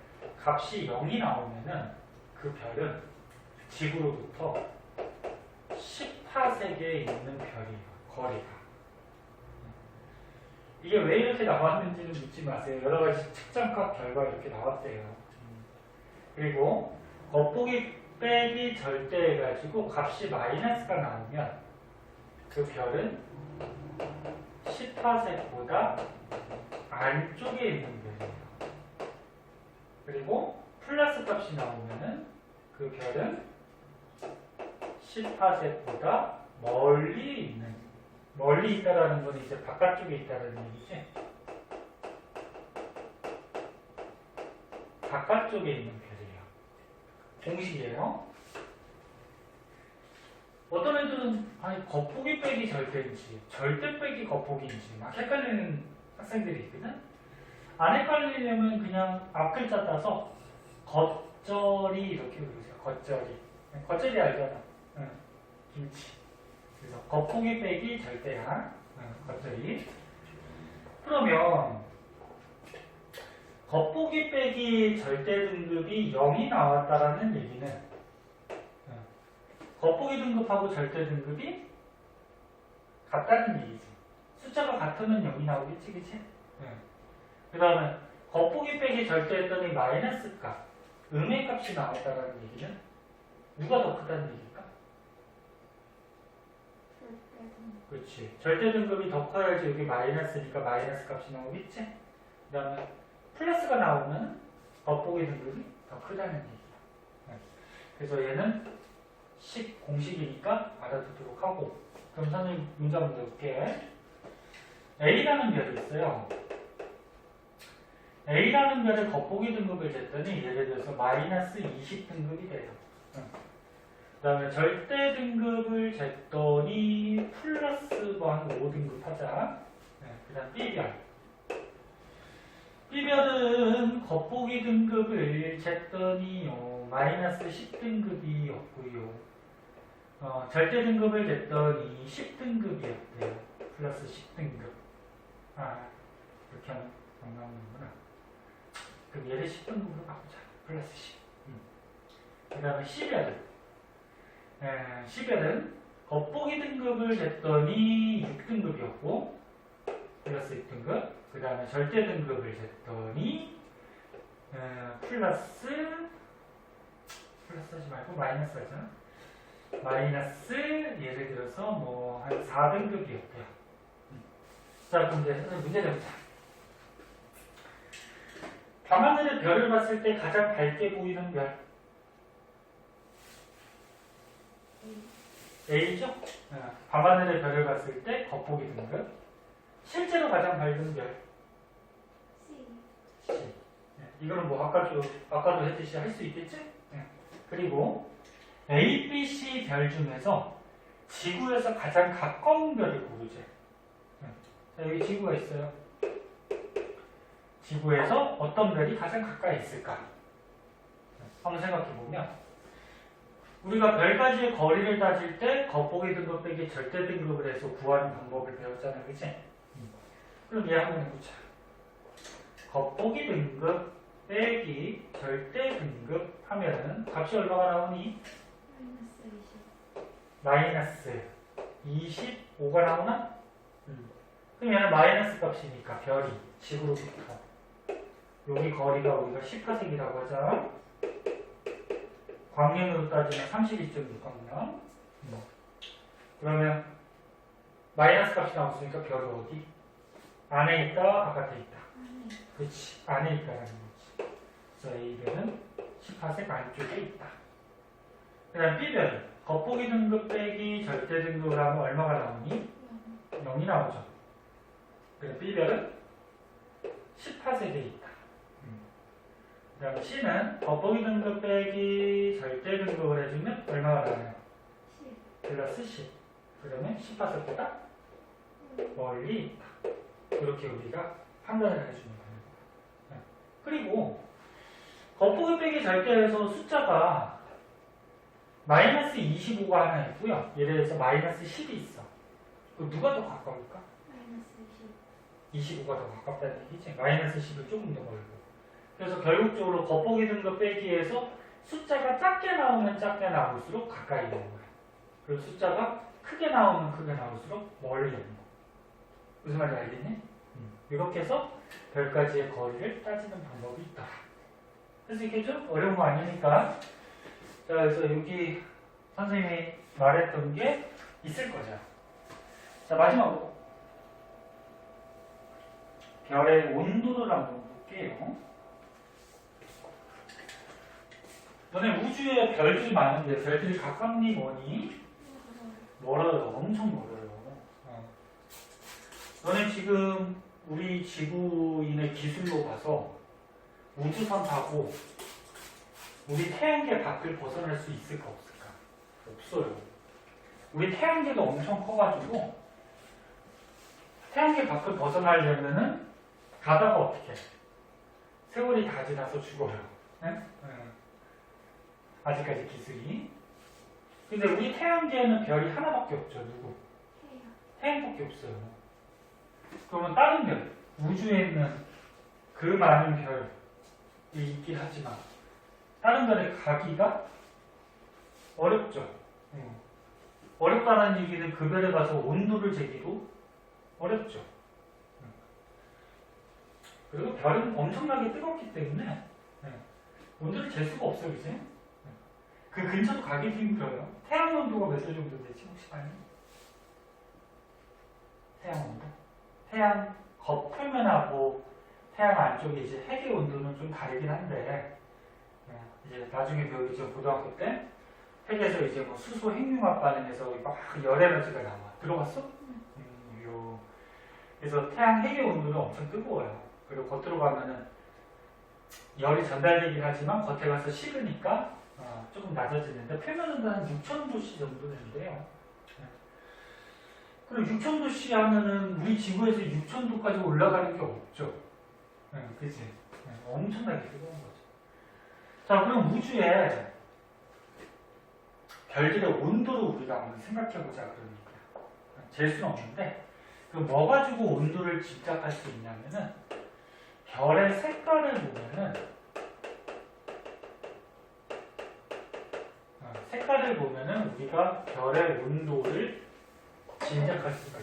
값이 0이 나오면은 그 별은 지구로부터 10파세계에 있는 별이에요, 거리가. 이게 왜 이렇게 나왔는지는 묻지 마세요. 여러 가지 측정값 결과 이렇게 나왔대요. 그리고 겉보기 빼기 절대 해가지고 값이 마이너스가 나오면 그 별은 10파세보다 안쪽에 있는 별이에요. 그리고 플러스 값이 나오면은 그 별은 10파세보다 멀리 있다라는 건 이제 바깥쪽에 있다는 얘기지. 바깥쪽에 있는 별이에요. 공식이에요. 어떤 애들은 아니 겉보기 빼기 절대인지 절대 빼기 겉보기인지 막 헷갈리는 학생들이 있거든. 안 헷갈리려면 그냥 앞 글자 따서 겉절이 이렇게 부르세요. 겉절이. 겉절이 알잖아. 응. 김치. 그래서 겉보기 빼기 절대야. 응. 겉절이. 그러면 겉보기 빼기 절대 등급이 0이 나왔다라는 얘기는 겉보기 등급하고 절대 등급이 같다는 얘기지. 숫자가 같으면 0이 나오겠지, 그치? 그 다음에 겉보기 빼기 절대 했더니 마이너스 값, 음의 값이 나왔다는 얘기는 누가 더 크다는 얘기일까? 그렇지. 절대 등급이 더 커야지 여기 마이너스니까 마이너스 값이 나오겠지? 그 다음에 플러스가 나오면 겉보기 등급이 더 크다는 얘기야. 그래서 얘는 공식이니까 알아두도록 하고. 그럼 선생님 문제 한번 내볼게. A라는 별이 있어요. A라는 별의 겉보기 등급을 쟀더니 예를 들어서 마이너스 20 등급이 돼요. 그 다음에 절대 등급을 쟀더니 플러스 뭐 한 5등급 하자. 그 다음 B별. B별은 겉보기 등급을 쟀더니요 마이너스 10등급이었고요. 절대 등급을 쟀더니 10등급이었대요. 플러스 10등급. 이렇게 하면 안 나오는구나. 그럼 얘를 10등급으로 바꾸자. 플러스 10. 그 다음에 C별은 겉보기 등급을 쟀더니 6등급이었고 플러스 6등급. 그 다음에 절대 등급을 쟀더니 플러스 하지 말고 마이너스 하잖아. 마이너스 예를 들어서 뭐 한 4등급이었대요. 자, 그럼 이제 문제 내보자. 밤하늘의 별을 봤을 때 가장 밝게 보이는 별 A죠? 밤하늘의 별을 봤을 때 겉보기 등급. 실제로 가장 밝은 별 C. 이거는 뭐 아까도 했듯이 할 수 있겠지? 그리고 A, B, C 별 중에서 지구에서 가장 가까운 별을 고르재. 자, 여기 지구가 있어요. 지구에서 어떤 별이 가장 가까이 있을까? 한번 생각해보면 우리가 별까지의 거리를 따질 때 겉보기 등급 빼기 절대 등급을 해서 구하는 방법을 배웠잖아요. 그치? 그럼 얘 한번 해보자. 겉보기 등급 빼기 절대 등급 하면은 값이 얼마가 나오니? 마이너스 25가 나오나? 그럼 얘는 마이너스 값이니까 별이 지구로부터 여기 거리가 우리가 10파세기라고 하자. 광년으로 따지면 32.6광년. 그러면 마이너스 값이 나왔으니까 별이 어디? 안에 있다, 바깥에 있다? 그렇지, 안에 있다라는 거지. 그래서 A별은 10파세기 안쪽에 있다. 그 다음 B별은 겉보기 등급 빼기 절대 등급을 하면 얼마가 나오니? 0이 나오죠. 그래서 B별은 10파세기에 있다. 그 다음 C는 겉보기 등급 빼기 절대 등급을 해주면 얼마가 나와요? 플러스 10. 그러면 10파세기보다 멀리 있다. 이렇게 우리가 판단을 해주는 거예요. 그리고 겉보기 빼기 절대에서 숫자가 마이너스 25가 하나 있고요. 예를 들어서 마이너스 10이 있어. 그럼 누가 더 가까울까? 마이너스 10. 25가 더 가깝다는 얘기지. 마이너스 10을 조금 더 멀고. 그래서 결국적으로 겉보기 등급 빼기에서 숫자가 작게 나오면 작게 나올수록 가까이 오는 거야. 그리고 숫자가 크게 나오면 크게 나올수록 멀리 오는 거야. 무슨 말인지 알겠니? 이렇게 해서 별까지의 거리를 따지는 방법이 있다. 그래서 이게 좀 어려운 거 아니니까. 자, 그래서 여기 선생님이 말했던 게 있을 거죠. 자, 마지막으로 별의 온도를 한번 볼게요. 너네 우주에 별들이 많은데 별들이 가깝니 뭐니? 멀어요. 엄청 멀어요. 너네 지금 우리 지구인의 기술로 봐서 우주선 타고 우리 태양계 밖을 벗어날 수 있을까 없을까? 없어요. 우리 태양계도 엄청 커가지고 태양계 밖을 벗어나려면은 가다가 어떻게? 세월이 다 지나서 죽어요. 네? 아직까지 기술이. 근데 우리 태양계에는 별이 하나밖에 없죠. 누구? 태양밖에 없어요. 그러면 다른 별, 우주에 있는 그 많은 별이 있긴 하지만 다른 별에 가기가 어렵죠. 어렵다는 얘기는 그 별에 가서 온도를 재기도 어렵죠. 그리고 별은 엄청나게 뜨겁기 때문에 온도를 잴 수가 없어요. 그치? 그 근처도 가기도 힘들어요. 태양 온도가 몇 도 정도 되지? 혹시 아니? 태양 온도? 태양 겉표면하고 태양 안쪽에 이제 핵의 온도는 좀 다르긴 한데 이제 나중에 배우겠죠. 고등학교 때 핵에서 이제 뭐 수소 핵융합 반응해서 막 열에너지가 나와. 들어봤어? 그래서 태양 핵의 온도는 엄청 뜨거워요. 그리고 겉으로 가면은 열이 전달되긴 하지만 겉에 가서 식으니까 조금 낮아지는데 표면 온도는 한 6,000도씨 정도 되는데요. 그리고 6,000도씨 하면은 우리 지구에서 6,000도까지 올라가는 게 없죠. 그치? 엄청나게 뜨거운 거죠. 자, 그럼 우주에 별들의 온도를 우리가 한번 생각해보자 그러니까. 잴 수는 없는데, 그 뭐 가지고 온도를 짐작할 수 있냐면은, 별의 색깔을 보면은, 색깔을 보면은 우리가 별의 온도를 짐작할 수가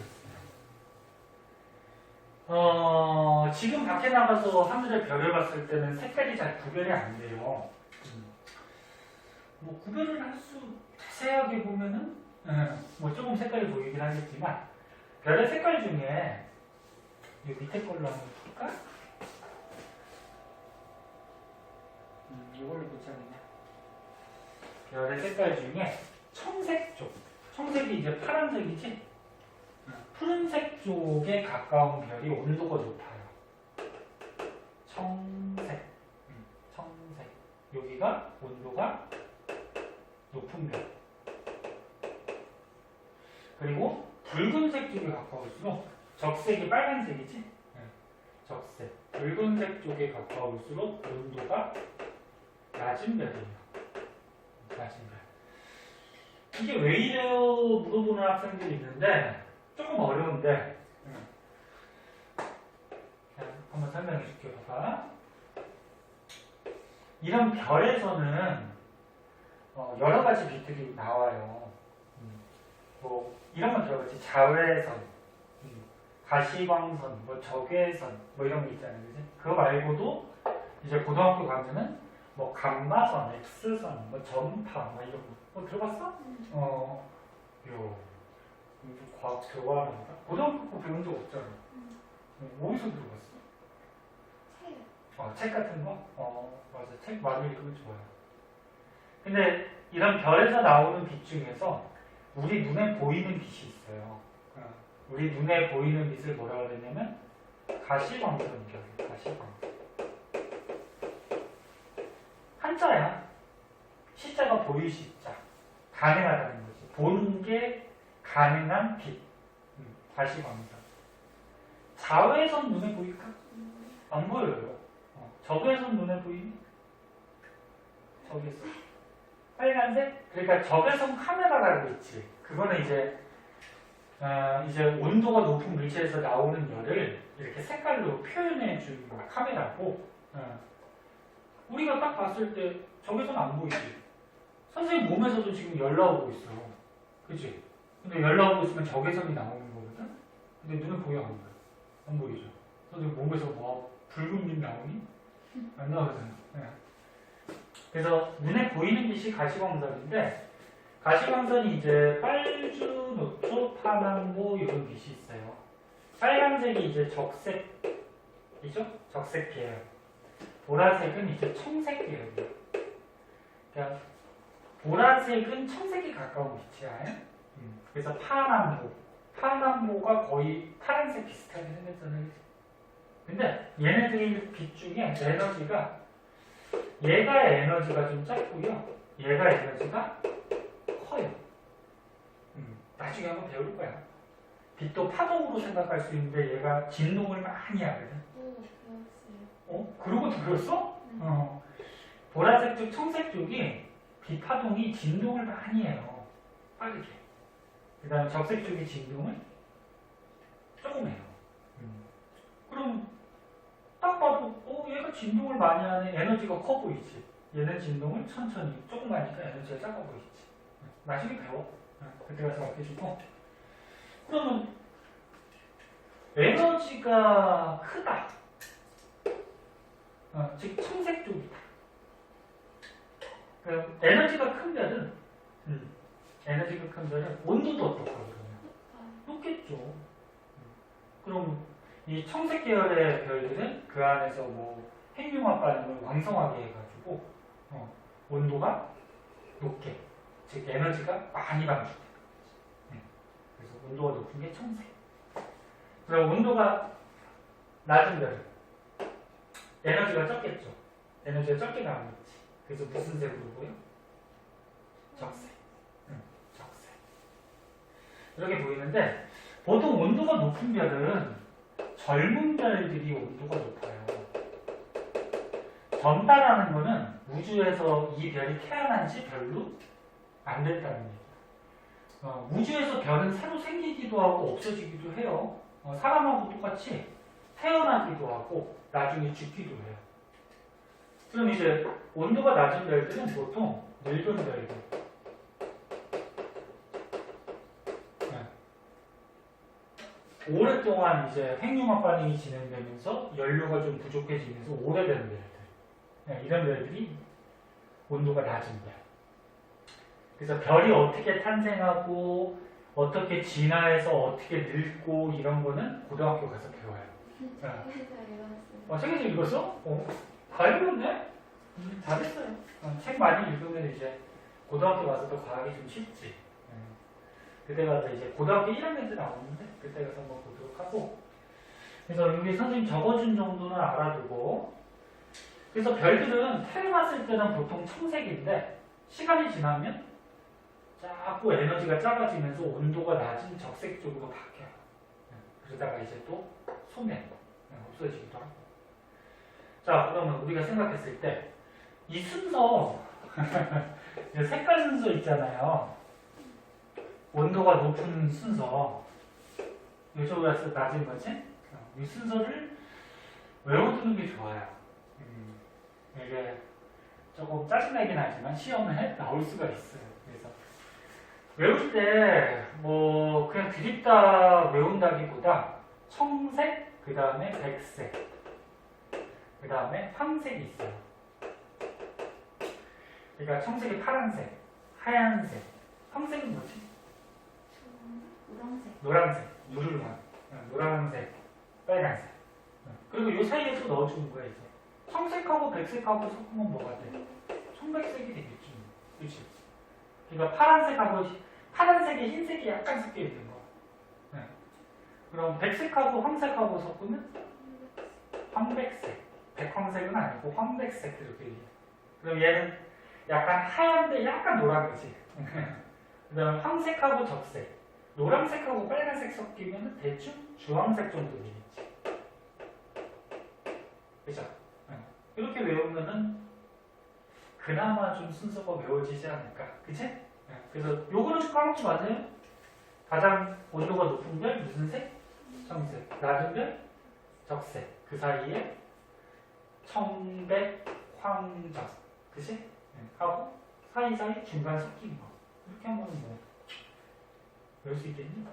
있어요. 지금 밖에 나가서 하늘의 별을 봤을 때는 색깔이 잘 구별이 안 돼요. 뭐 구별을 할 수 자세하게 보면은 뭐 조금 색깔이 보이긴 하겠지만 별의 색깔 중에 이 밑에 걸로 한번 볼까? 이걸로 보지 않느냐? 별의 색깔 중에 청색 쪽, 청색이 이제 파란색이지? 푸른색 쪽에 가까운 별이 온도가 높아요. 청색, 청색. 여기가 온도가 높은 별. 그리고 붉은색 쪽에 가까울수록 적색이 빨간색이지? 적색. 붉은색 쪽에 가까울수록 온도가 낮은 별이에요. 낮은 별. 이게 왜 이래요? 물어보는 학생들이 있는데 조금 어려운데 한번 설명해 줄게요. 봐봐. 이런 별에서는 여러 가지 빛들이 나와요. 뭐 이런 건 들어봤지. 자외선, 가시광선, 뭐 적외선, 뭐 이런 게 있잖아요. 그지? 그거 말고도 이제 고등학교 가면은 뭐 감마선, X선, 뭐 전파, 뭐 이런 거. 뭐 들어봤어? 요. 과학 들어가는 거다. 고등학교 거 배운 적 없잖아. 어디서 들어봤어? 책. 책 같은 거? 맞아. 책 많이 읽으면 좋아요. 근데 이런 별에서 나오는 빛 중에서 우리 눈에 보이는 빛이 있어요. 우리 눈에 보이는 빛을 뭐라고 그러냐면 가시광선이라고. 가시광선. 한자야. 시자가 보일 시자. 가능하다는 거지. 보는 게 가능한 빛. 가시광선. 자외선 눈에 보일까? 안 보여요. 적외선 눈에 보이니? 적외선. 빨간색? 그러니까 적외선 카메라라고 있지. 그거는 이제 온도가 높은 물체에서 나오는 열을 이렇게 색깔로 표현해 주는 카메라고, 우리가 딱 봤을 때 적외선 안 보이지. 선생님 몸에서도 지금 열 나오고 있어. 그치? 근데 열 나오고 있으면 적외선이 나오는 거거든? 근데 눈에 보여, 안 보여? 안 보이죠? 선생님 몸에서 뭐 붉은 빛 나오니? 안 나오잖아. 그래서 눈에 보이는 빛이 가시광선인데, 가시광선이 이제 빨주, 녹초, 파남보 이런 빛이 있어요. 빨간색이 이제 적색이죠? 적색 계열. 보라색은 이제 청색 계열이에요. 그러니까 보라색은 청색에 가까운 빛이야. 그래서 파남보. 파남보가 거의 파란색 비슷하게 생겼잖아요. 근데 얘네들의 빛 중에 얘가 에너지가 좀 작고요. 얘가 에너지가 커요. 나중에 한번 배울 거야. 빛도 파동으로 생각할 수 있는데 얘가 진동을 많이 하거든. 배웠어요. 그런 것도 배웠어? 보라색 쪽, 청색 쪽이 빛 파동이 진동을 많이 해요. 빠르게. 그 다음에 적색 쪽이 진동을 조금 해요. 그럼 딱 봐도 얘가 진동을 많이 하네. 에너지가 커 보이지. 얘는 진동을 천천히 조금 하니까 에너지가 작아 보이지. 나중에 배워. 그때 가서 맡겨주고. 그러면 에너지가 크다. 즉 청색 쪽이다. 그럼 에너지가 큰 별은 온도도 어떻고 높겠죠. 그럼 이 청색 계열의 별들은 그 안에서 뭐 핵융합 반응을 왕성하게 해가지고 온도가 높게, 즉 에너지가 많이 방출돼요. 그래서 온도가 높은 게 청색. 그럼 온도가 낮은 별은 에너지가 적겠죠. 에너지가 적게 나오겠지. 그래서 무슨 색으로 보여? 적색. 적색. 이렇게 보이는데 보통 온도가 높은 별은 젊은 별들이 온도가 높아요. 젊다라는 거는 우주에서 이 별이 태어난 지 별로 안 됐다는 얘기예요. 우주에서 별은 새로 생기기도 하고 없어지기도 해요. 사람하고 똑같이 태어나기도 하고 나중에 죽기도 해요. 그럼 이제 온도가 낮은 별들은 보통 늙은 별들, 오랫동안 이제 핵융합 반응이 진행되면서 연료가 좀 부족해지면서 오래되는 별들. 네, 이런 별들이 온도가 낮은 별. 그래서 별이 어떻게 탄생하고 어떻게 진화해서 어떻게 늙고 이런 거는 고등학교 가서 배워요. 책에서 읽었어요. 책에서 읽었어? 다 읽었네? 잘했어요. 책 많이 읽으면 이제 고등학교 가서도 과학이 좀 쉽지. 그때 가서 이제 고등학교 1학년 때 나오는데 그때 가서 한번 보도록 하고. 그래서 여기 선생님 적어준 정도는 알아두고. 그래서 별들은 태어났을 때는 보통 청색인데 시간이 지나면 자꾸 에너지가 작아지면서 온도가 낮은 적색 쪽으로 바뀌어요. 그러다가 이제 또 소멸, 없어지기도 하고. 자, 그러면 우리가 생각했을 때 이 순서, 색깔 순서 있잖아요. 온도가 높은 순서, 요쪽으로 해서 낮은 거지? 이 순서를 외워두는 게 좋아요. 이게 조금 짜증나긴 하지만 시험에 나올 수가 있어요. 그래서 외울 때 뭐 그냥 드립다 외운다기보다 청색, 그 다음에 백색, 그 다음에 황색이 있어요. 그러니까 청색이 파란색, 하얀색, 황색은 뭐지? 노란색. 노란색, 누르르한, 노란색, 빨간색. 그리고 이 사이에 또 넣어주는 거야 이제. 청색하고 백색하고 섞으면 뭐가 돼? 청백색이 되겠지. 그렇지? 그러니까 파란색에 흰색이 약간 섞여 있는 거. 네. 그럼 백색하고 황색하고 섞으면 황백색. 백황색은 아니고 황백색 이렇게. 그럼 얘는 약간 하얀데 약간 노란 거지. 그다음 황색하고 적색, 노란색하고 빨간색 섞이면 대충 주황색 정도 되겠지. 그죠? 이렇게 외우면은 그나마 좀 순서가 외워지지 않을까, 그치? 그래서 요거는 까먹지 마세요. 가장 온도가 높은 별 무슨 색? 청색. 낮은 별? 적색. 그 사이에 청백, 황적, 그치? 하고 사이사이 중간 섞인 거. 이렇게 하면 뭐 외울 수 있겠니?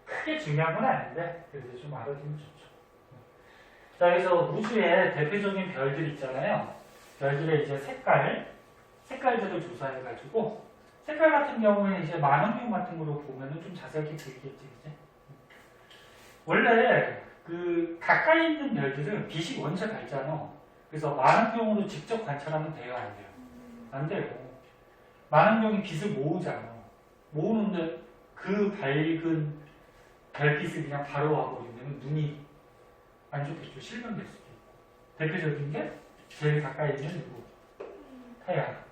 크게 중요한 건 아닌데 그래도 좀 알아두면 좋죠. 자, 그래서 우주의 대표적인 별들 있잖아요. 별들의 이제 색깔들을 조사해가지고 색깔 같은 경우에는 이제 만원경 같은 거로 보면은 좀 자세하게 보이겠지, 그치? 원래 그 가까이 있는 별들은 빛이 원체 밝잖아. 그래서 만원경으로 직접 관찰하면 돼요, 안 돼요? 안 돼요. 만원경이 빛을 모으잖아. 모으는데 그 밝은 별빛을 그냥 바로 와버리면 눈이 안 좋겠죠. 실명될 수도 있고. 대표적인 게 제일 가까이 있는 누구? 태양.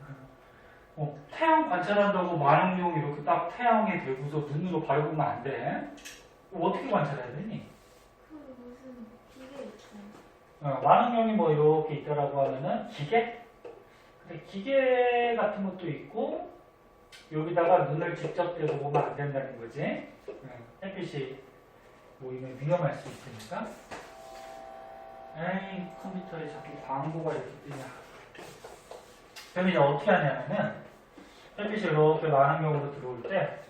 태양 관찰한다고 만원경 이렇게 딱 태양에 대고서 눈으로 바로 보면 안 돼. 어떻게 관찰해야 되니? 그 무슨 기계 있어요. 만원경이 뭐 이렇게 있다라고 하면은 기계? 근데 기계 같은 것도 있고 여기다가 눈을 직접 대고 보면 안 된다는 거지. 햇빛이 모이면 위험할 수 있으니까. 에이, 컴퓨터에 자꾸 광고가 이렇게 뜨냐. 그럼 이제 어떻게 하냐면은 햇빛이 이렇게 만원경으로 들어올 때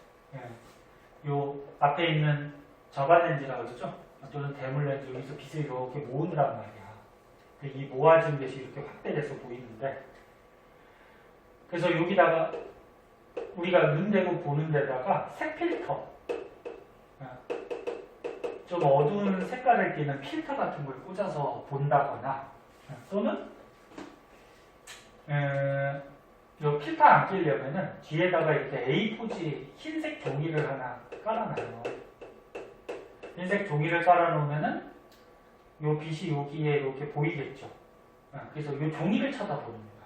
요 앞에 있는 저반 렌즈라고 그러죠? 또는 대물 렌즈 여기서 빛을 이렇게 모은단 말이야. 이 모아진 빛이 이렇게 확대돼서 보이는데 그래서 여기다가 우리가 눈 대고 보는 데다가 색 필터 좀 어두운 색깔을 띠는 필터 같은 걸 꽂아서 본다거나 또는 이 필터 안 끼려면은 뒤에다가 이렇게 A4지 흰색 종이를 하나 깔아놔요. 흰색 종이를 깔아놓으면은 요 빛이 여기에 이렇게 보이겠죠. 그래서 요 종이를 쳐다보는 거야.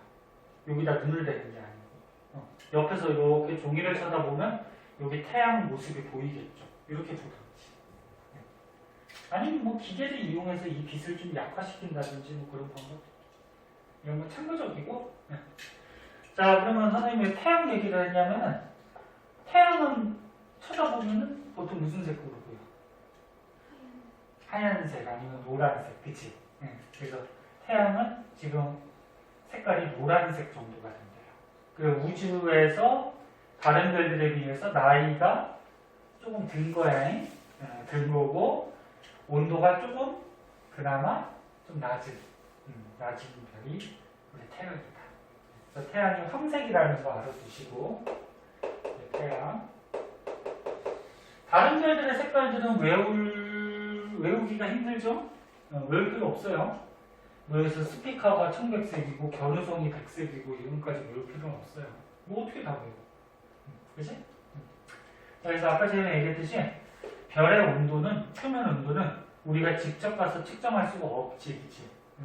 여기다 눈을 대는 게 아니고 옆에서 이렇게 종이를 쳐다보면 여기 태양 모습이 보이겠죠. 이렇게 보든지. 아니면 뭐 기계를 이용해서 이 빛을 좀 약화시킨다든지 뭐 그런 방법. 이런 건 참고적이고. 자, 그러면 선생님이 태양 얘기를 했냐면은 태양은 쳐다보면은 보통 무슨 색으로 보여? 하얀색 아니면 노란색, 그치? 그래서 태양은 지금 색깔이 노란색 정도가 된대요. 그 우주에서 다른 별들에 비해서 나이가 조금 든 거야. 든 거고 온도가 조금 그나마 좀 낮은 별이 우리 태양이다. 그래서 태양이 황색이라는 거 알아두시고 태양. 다른 별들의 색깔들은 외우기가 힘들죠? 외울 필요 없어요. 그래서 스피커가 청백색이고 겨누성이 백색이고 이런까지 외울 필요는 없어요. 뭐 어떻게 다 외워? 그치? 자, 그래서 아까 전에 얘기했듯이 별의 온도는, 표면 온도는 우리가 직접 가서 측정할 수가 없지, 그치?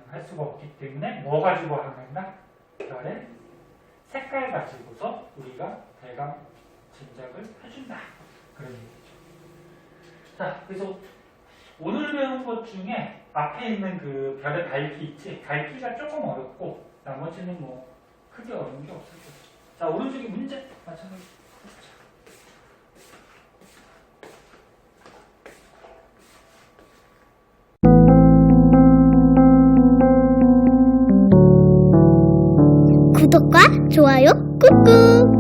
할 수가 없기 때문에 뭐 가지고 하는가? 별의 색깔 가지고서 우리가 대강 짐작을 해준다. 그런 얘기죠. 자, 그래서 오늘 배운 것 중에 앞에 있는 그 별의 밝기 있지? 밝기가 조금 어렵고 나머지는 뭐 크게 어려운 게 없을 거죠. 자, 오른쪽에 문제 마찬가지. 구독과 좋아요 꾹꾹.